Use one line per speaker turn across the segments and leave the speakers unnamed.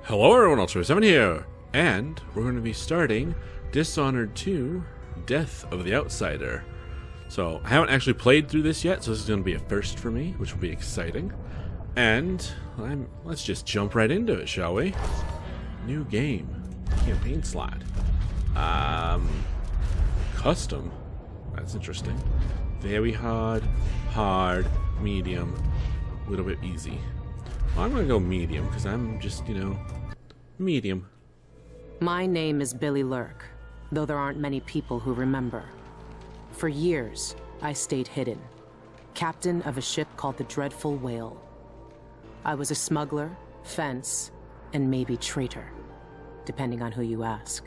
Hello everyone, Ultra7 here, and we're going to be starting Dishonored 2, Death of the Outsider. So, I haven't actually played through this yet, so this is going to be a first for me, which will be exciting. And, let's just jump right into it, shall we? New game. Campaign slot. Custom. That's interesting. Very hard, medium, a little bit easy. Well, I'm going to go medium, because I'm just, medium.
My name is Billie Lurk, though there aren't many people who remember. For years, I stayed hidden, captain of a ship called the Dreadful Whale. I was a smuggler, fence, and maybe traitor, depending on who you ask.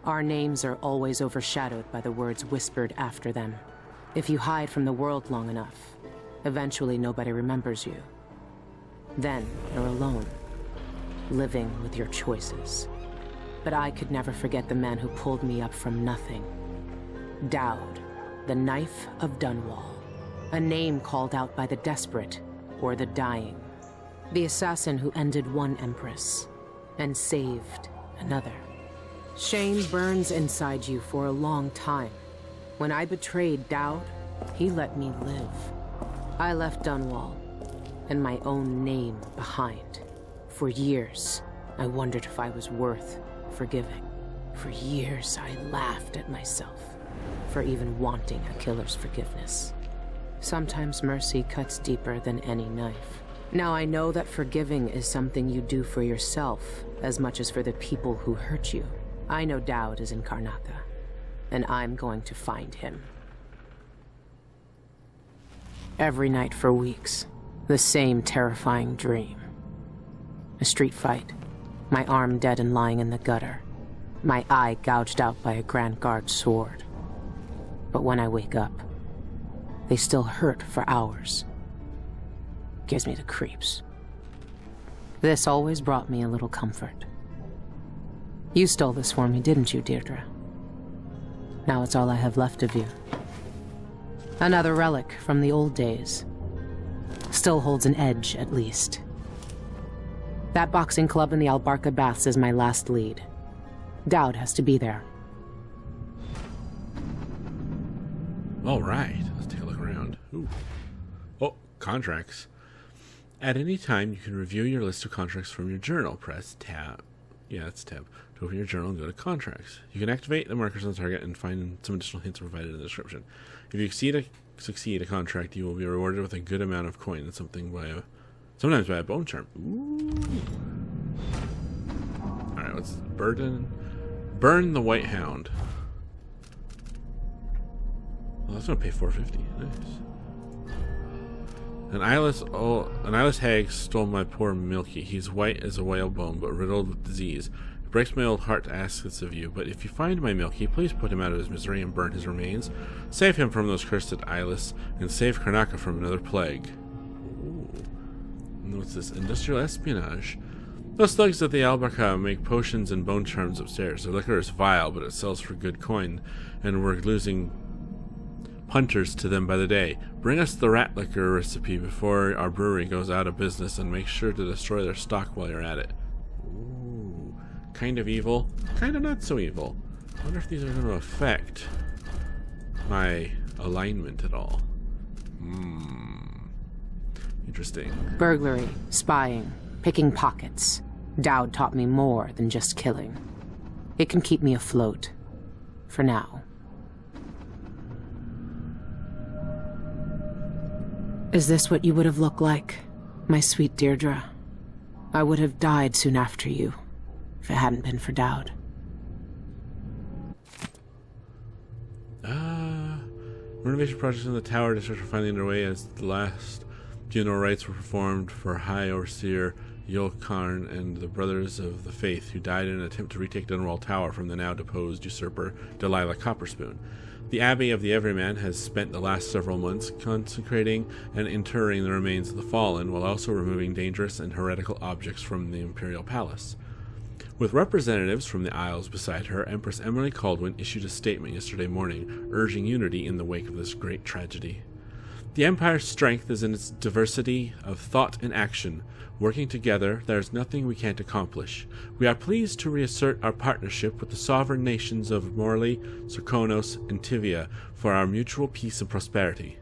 Our names are always overshadowed by the words whispered after them. If you hide from the world long enough, eventually nobody remembers you. Then you're alone, living with your choices. But I could never forget the man who pulled me up from nothing. Daud, the Knife of Dunwall. A name called out by the desperate or the dying. The assassin who ended one empress and saved another. Shame burns inside you for a long time. When I betrayed Daud, he let me live. I left Dunwall and my own name behind. For years, I wondered if I was worth forgiving. For years, I laughed at myself for even wanting a killer's forgiveness. Sometimes mercy cuts deeper than any knife. Now I know that forgiving is something you do for yourself as much as for the people who hurt you. I know Daud is in Karnaca, and I'm going to find him. Every night for weeks, the same terrifying dream. A street fight, my arm dead and lying in the gutter, my eye gouged out by a Grand Guard sword. But when I wake up, they still hurt for hours. Gives me the creeps. This always brought me a little comfort. You stole this for me, didn't you, Deirdre? Now it's all I have left of you. Another relic from the old days. Still holds an edge, at least. That boxing club in the Albarca Baths is my last lead. Daud has to be there.
Alright, let's take a look around. Ooh. Oh, contracts. At any time, you can review your list of contracts from your journal. Press tab. Yeah, that's tab. To open your journal and go to contracts. You can activate the markers on the target and find some additional hints provided in the description. If you succeed a contract, you will be rewarded with a good amount of coin and sometimes by a bone charm. Ooh. Alright, let's burn the White Hound. Well, that's gonna pay $450. Nice. An eyeless hag stole my poor Milky. He's white as a whalebone, but riddled with disease. It breaks my old heart to ask this of you, but if you find my Milky, please put him out of his misery and burn his remains. Save him from those cursed eyeless, and save Karnaca from another plague. Ooh. And what's this? Industrial espionage. Those thugs at the Albarca make potions and bone charms upstairs. Their liquor is vile, but it sells for good coin, and we're losing punters to them by the day. Bring us the rat liquor recipe before our brewery goes out of business, and make sure to destroy their stock while you're at it. Ooh, kind of evil, kind of not so evil. I wonder if these are going to affect my alignment at all. Interesting.
Burglary, spying, picking pockets. Daud taught me more than just killing. It can keep me afloat. For now. Is this what you would have looked like, my sweet Deirdre? I would have died soon after you, if it hadn't been for Daud.
Renovation projects in the Tower District are finally underway as the last funeral rites were performed for High Overseer Yulkarn and the Brothers of the Faith, who died in an attempt to retake Dunwall Tower from the now deposed usurper Delilah Copperspoon. The Abbey of the Everyman has spent the last several months consecrating and interring the remains of the fallen, while also removing dangerous and heretical objects from the Imperial Palace. With representatives from the Isles beside her, Empress Emily Caldwin issued a statement yesterday morning, urging unity in the wake of this great tragedy. The Empire's strength is in its diversity of thought and action. Working together, there is nothing we can't accomplish. We are pleased to reassert our partnership with the sovereign nations of Morley, Serkonos, and Tivia for our mutual peace and prosperity.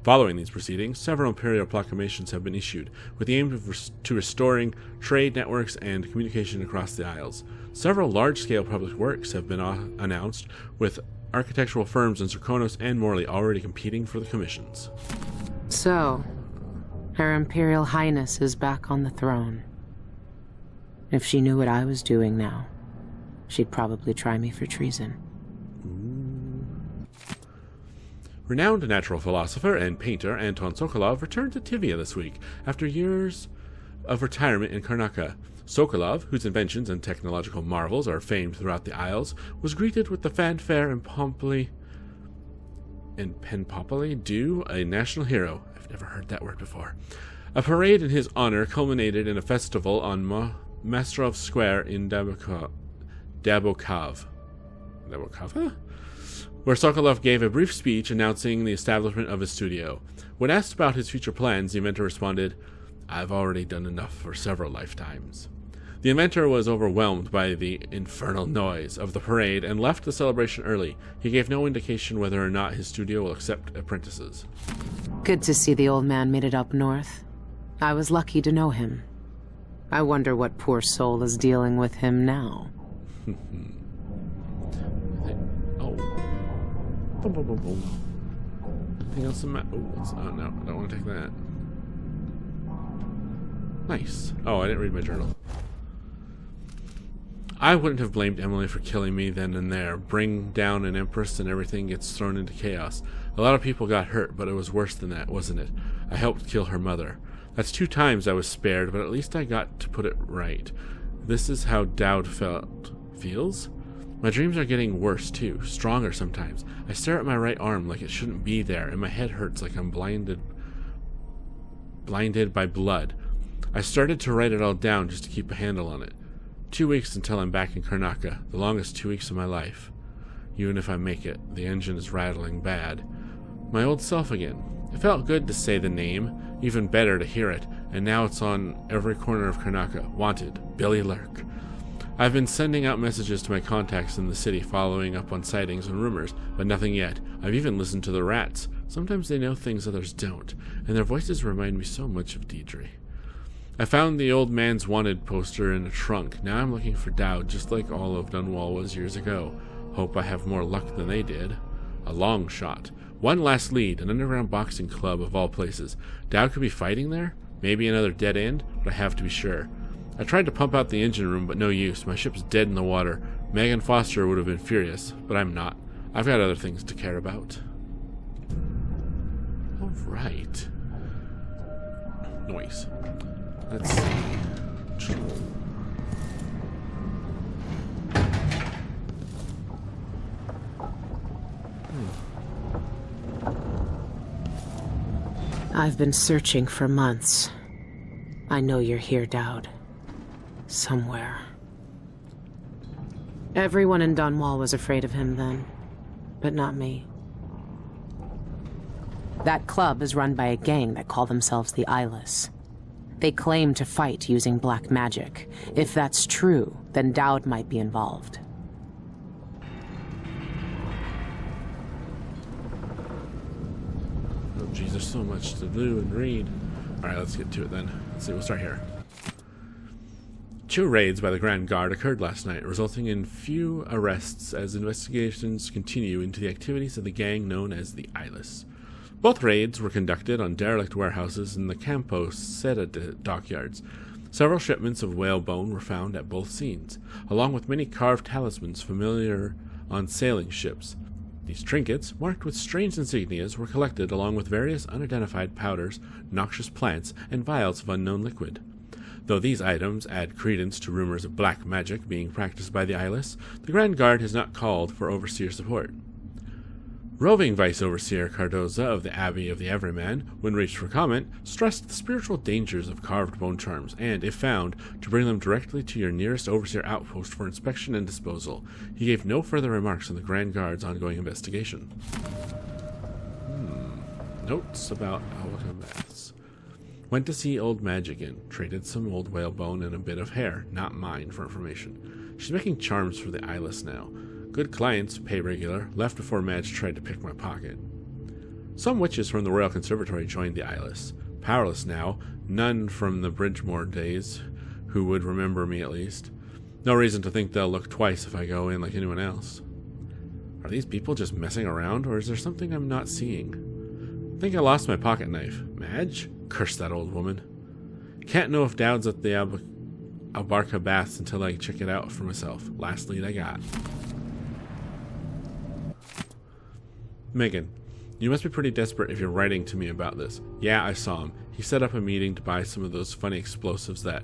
Following these proceedings, several imperial proclamations have been issued, with the aim to restoring trade networks and communication across the Isles. Several large-scale public works have been announced, with architectural firms in Serkonos and Morley already competing for the commissions.
So, Her Imperial Highness is back on the throne. If she knew what I was doing now, she'd probably try me for treason.
Renowned natural philosopher and painter Anton Sokolov returned to Tivia this week after years of retirement in Karnaca. Sokolov, whose inventions and technological marvels are famed throughout the Isles, was greeted with the fanfare and Penpopoli due a national hero. I've never heard that word before. A parade in his honor culminated in a festival on Mastrov Square in Dabokov, where Sokolov gave a brief speech announcing the establishment of his studio. When asked about his future plans, the inventor responded, "I've already done enough for several lifetimes." The inventor was overwhelmed by the infernal noise of the parade and left the celebration early. He gave no indication whether or not his studio will accept apprentices.
Good to see the old man made it up north. I was lucky to know him. I wonder what poor soul is dealing with him now.
Anything else in my... Oh, no. I don't want to take that. Nice. Oh, I didn't read my journal. I wouldn't have blamed Emily for killing me then and there. Bring down an empress and everything gets thrown into chaos. A lot of people got hurt, but it was worse than that, wasn't it? I helped kill her mother. That's 2 times I was spared, but at least I got to put it right. This is how Daud feels? My dreams are getting worse, too. Stronger sometimes. I stare at my right arm like it shouldn't be there, and my head hurts like I'm blinded by blood. I started to write it all down just to keep a handle on it. 2 weeks until I'm back in Karnaca, the longest 2 weeks of my life. Even if I make it, the engine is rattling bad. My old self again. It felt good to say the name, even better to hear it, and now it's on every corner of Karnaca. Wanted, Billie Lurk. I've been sending out messages to my contacts in the city following up on sightings and rumors, but nothing yet. I've even listened to the rats. Sometimes they know things others don't, and their voices remind me so much of Deidre. I found the old man's wanted poster in a trunk. Now I'm looking for Daud, just like all of Dunwall was years ago. Hope I have more luck than they did. A long shot. One last lead, an underground boxing club of all places. Daud could be fighting there? Maybe another dead end, but I have to be sure. I tried to pump out the engine room, but no use. My ship's dead in the water. Megan Foster would have been furious, but I'm not. I've got other things to care about. All right. Noise. Let's see.
I've been searching for months. I know you're here, Daud. Somewhere. Everyone in Dunwall was afraid of him then, but not me. That club is run by a gang that call themselves the Eyeless. They claim to fight using black magic. If that's true, then Daud might be involved.
Oh geez, there's so much to do and read. Alright, let's get to it then. Let's see, we'll start here. 2 raids by the Grand Guard occurred last night, resulting in few arrests as investigations continue into the activities of the gang known as the Eyeless. Both raids were conducted on derelict warehouses in the Campo Seda dockyards. Several shipments of whalebone were found at both scenes, along with many carved talismans familiar on sailing ships. These trinkets, marked with strange insignias, were collected along with various unidentified powders, noxious plants, and vials of unknown liquid. Though these items add credence to rumors of black magic being practiced by the Eyeless, the Grand Guard has not called for overseer support. Roving Vice Overseer Cardoza of the Abbey of the Everyman, when reached for comment, stressed the spiritual dangers of carved bone charms and, if found, to bring them directly to your nearest Overseer outpost for inspection and disposal. He gave no further remarks on the Grand Guard's ongoing investigation. Notes about Alaka baths. Went to see old Madge again. Traded some old whalebone and a bit of hair. Not mine, for information. She's making charms for the eyeless now. Good clients, pay regular. Left before Madge tried to pick my pocket. Some witches from the Royal Conservatory joined the eyeless. Powerless now. None from the Bridgemore days, who would remember me at least. No reason to think they'll look twice if I go in like anyone else. Are these people just messing around, or is there something I'm not seeing? I think I lost my pocket knife. Madge? Curse that old woman. Can't know if Daud's at the Albarca baths until I check it out for myself. Last lead I got. Megan, you must be pretty desperate if you're writing to me about this. Yeah, I saw him. He set up a meeting to buy some of those funny explosives that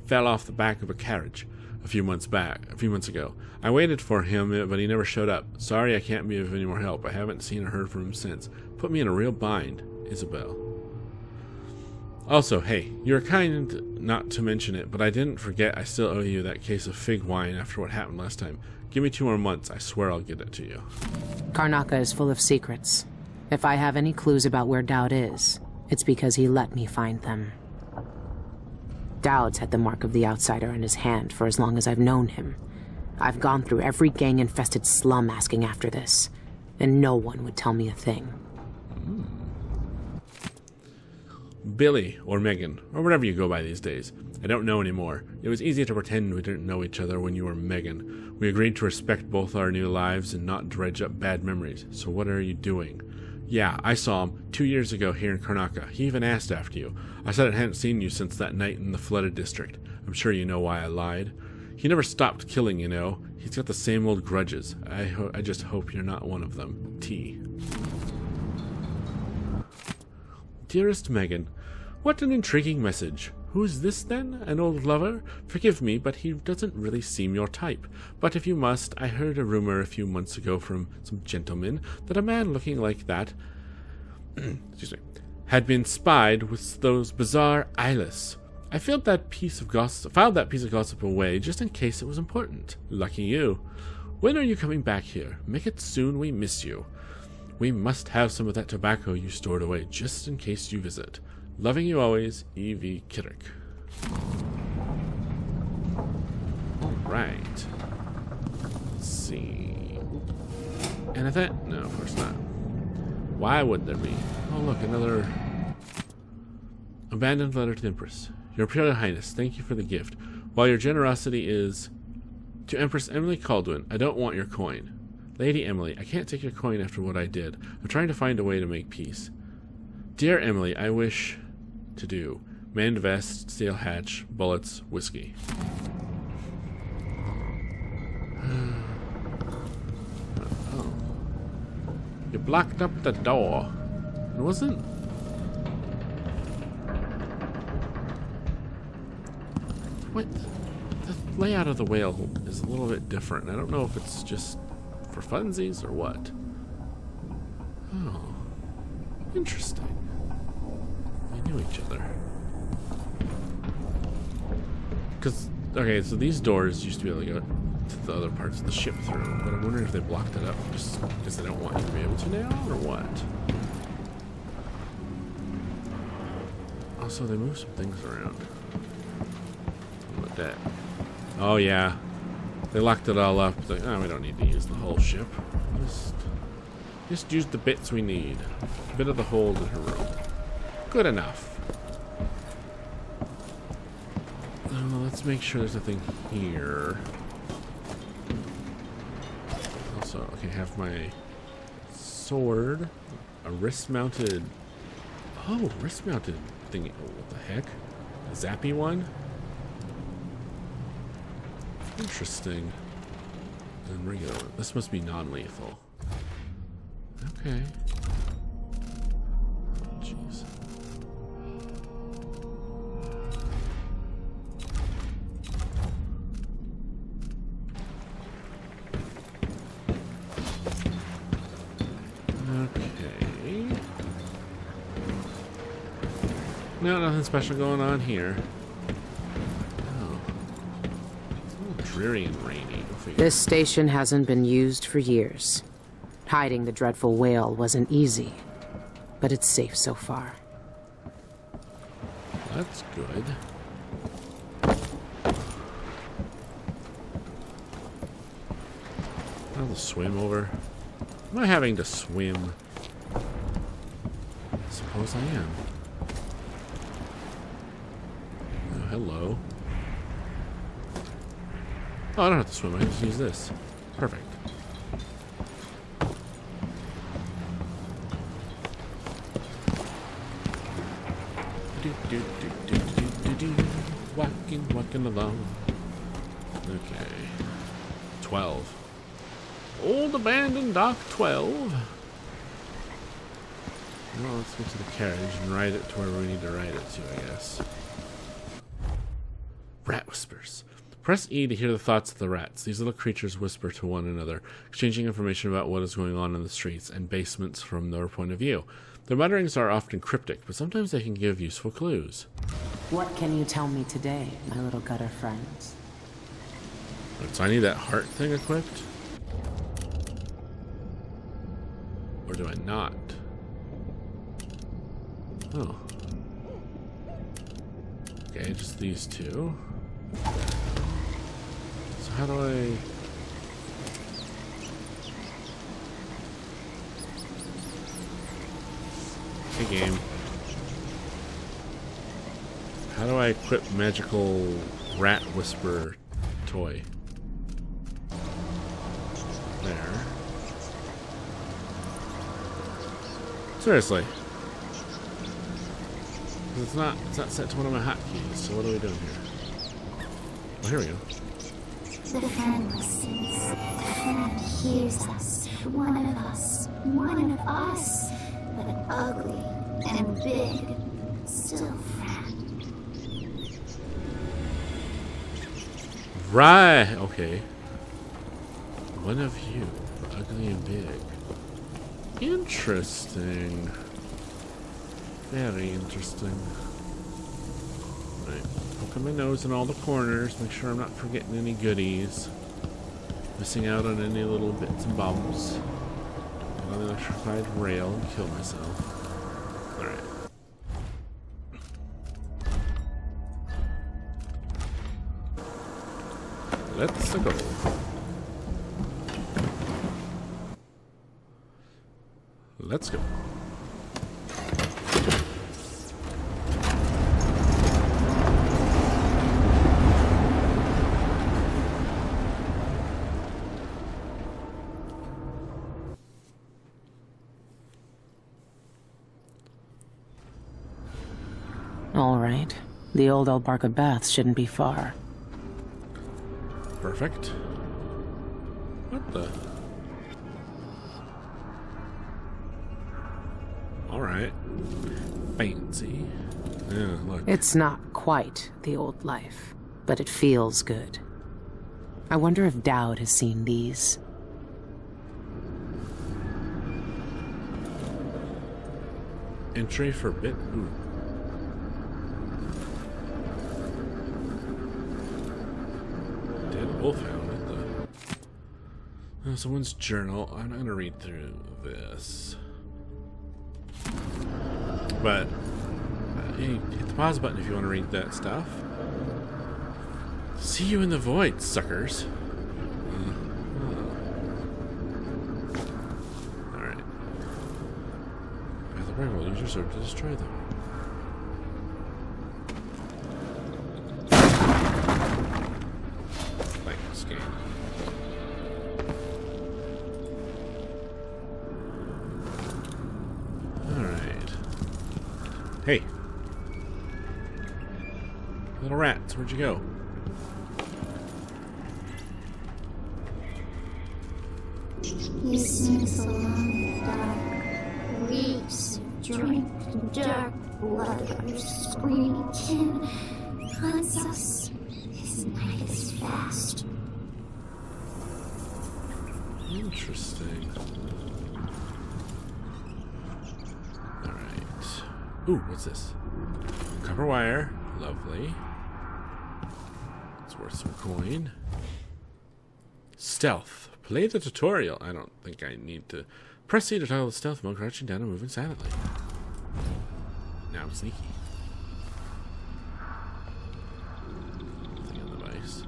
fell off the back of a carriage a few months ago. I waited for him, but he never showed up. Sorry I can't be of any more help. I haven't seen or heard from him since. Put me in a real bind. Isabel. Also, hey, you're kind not to mention it, but I didn't forget I still owe you that case of fig wine after what happened last time. Give me 2 more months. I swear I'll get it to you.
Karnaca is full of secrets. If I have any clues about where Daud is, it's because he let me find them. Daud's had the mark of the outsider in his hand for as long as I've known him. I've gone through every gang-infested slum asking after this, and no one would tell me a thing.
Billy, or Megan, or whatever you go by these days. I don't know anymore. It was easy to pretend we didn't know each other when you were Megan. We agreed to respect both our new lives and not dredge up bad memories. So what are you doing? Yeah, I saw him 2 years ago here in Karnaca. He even asked after you. I said I hadn't seen you since that night in the flooded district. I'm sure you know why I lied. He never stopped killing, you know. He's got the same old grudges. I just hope you're not one of them. T. Dearest Megan, what an intriguing message. Who's this, then? An old lover? Forgive me, but he doesn't really seem your type. But if you must, I heard a rumor a few months ago from some gentlemen that a man looking like that excuse me, had been spied with those bizarre eyeless. I filed that piece of gossip away just in case it was important. Lucky you. When are you coming back here? Make it soon, we miss you. We must have some of that tobacco you stored away just in case you visit. Loving you always, E.V. Kittrick. Alright. Let's see. Anything? No, of course not. Why would there be? Oh, look, another abandoned letter to the Empress. Your Imperial Highness, thank you for the gift. While your generosity is to Empress Emily Caldwin, I don't want your coin. Lady Emily, I can't take your coin after what I did. I'm trying to find a way to make peace. Dear Emily, I wish to do. Manned vest, steel hatch, bullets, whiskey. Oh. You blocked up the door. It wasn't... What? The layout of the whale is a little bit different. I don't know if it's just for funsies or what. Oh. Interesting. They knew each other. Because, okay, so these doors used to be able to go to the other parts of the ship through, but I'm wondering if they blocked it up just because they don't want you to be able to now, or what? Also, they moved some things around. What that? Oh, yeah. They locked it all up. Like, oh, we don't need to use the whole ship. Just use the bits we need. A bit of the hold in her room. Good enough. Let's make sure there's nothing here. Also, okay, have my sword. A wrist-mounted... Oh, wrist-mounted thingy. Oh, what the heck? A zappy one? Interesting. And regular one. This must be non-lethal. Okay. Jeez. Okay. No, nothing special going on here. Oh. It's a little dreary and rainy.
This station hasn't been used for years. Hiding the dreadful whale wasn't easy. but it's safe so far.
That's good. I'll just swim over. Am I having to swim? I suppose I am. Oh, hello. Oh, I don't have to swim. I can just use this. Perfect. Walking along. Okay. 12. Old abandoned dock 12. Well, let's get to the carriage and ride it to where we need to ride it to, I guess. Rat whispers. Press E to hear the thoughts of the rats. These little creatures whisper to one another, exchanging information about what is going on in the streets and basements from their point of view. Their mutterings are often cryptic, but sometimes they can give useful clues.
What can you tell me today, my little gutter friends?
So I need that heart thing equipped? Or do I not? Oh. Okay, just these two. So how do I... Hey game. How do I equip magical rat whisper toy? There. Seriously. It's not set to one of my hotkeys, so what are we doing here? Oh, here we go.
The friend listens. The friend hears us. One of us. But ugly and big. Still friend.
Right, okay. One of you, ugly and big. Interesting. Very interesting. Right. Poking my nose in all the corners, make sure I'm not forgetting any goodies. Missing out on any little bits and bobs. Get on the electrified rail and kill myself. Alright. Let's go. Let's go.
All right. The old Albarca Baths shouldn't be far.
Perfect. What the? Alright. Fancy. Yeah, look.
It's not quite the old life, but it feels good. I wonder if Daud has seen these.
Entry for bit. Ooh. Dead wolfhound. What the? Someone's journal. I'm not gonna read through this. But hey, hit the pause button if you want to read that stuff. See you in the void, suckers. Alright. The break will use your sword to destroy them. Thanks, game. Alright. Hey. Little rats, where'd you go?
You snooze along the dark, reeks, drink, dark blood of your screaming kin. Hunts us. His night is fast.
Interesting. Alright. Ooh, what's this? Copper wire. Lovely. It's worth some coin. Stealth. Play the tutorial. I don't think I need to. Press C to toggle the stealth mode, crouching down and moving silently. Now I'm sneaky. Nothing on the device.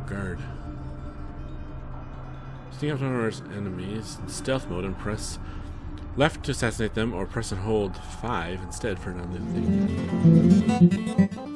Guard. Sneak up to our enemies in stealth mode and press left to assassinate them, or press and hold 5 instead for non-lethal.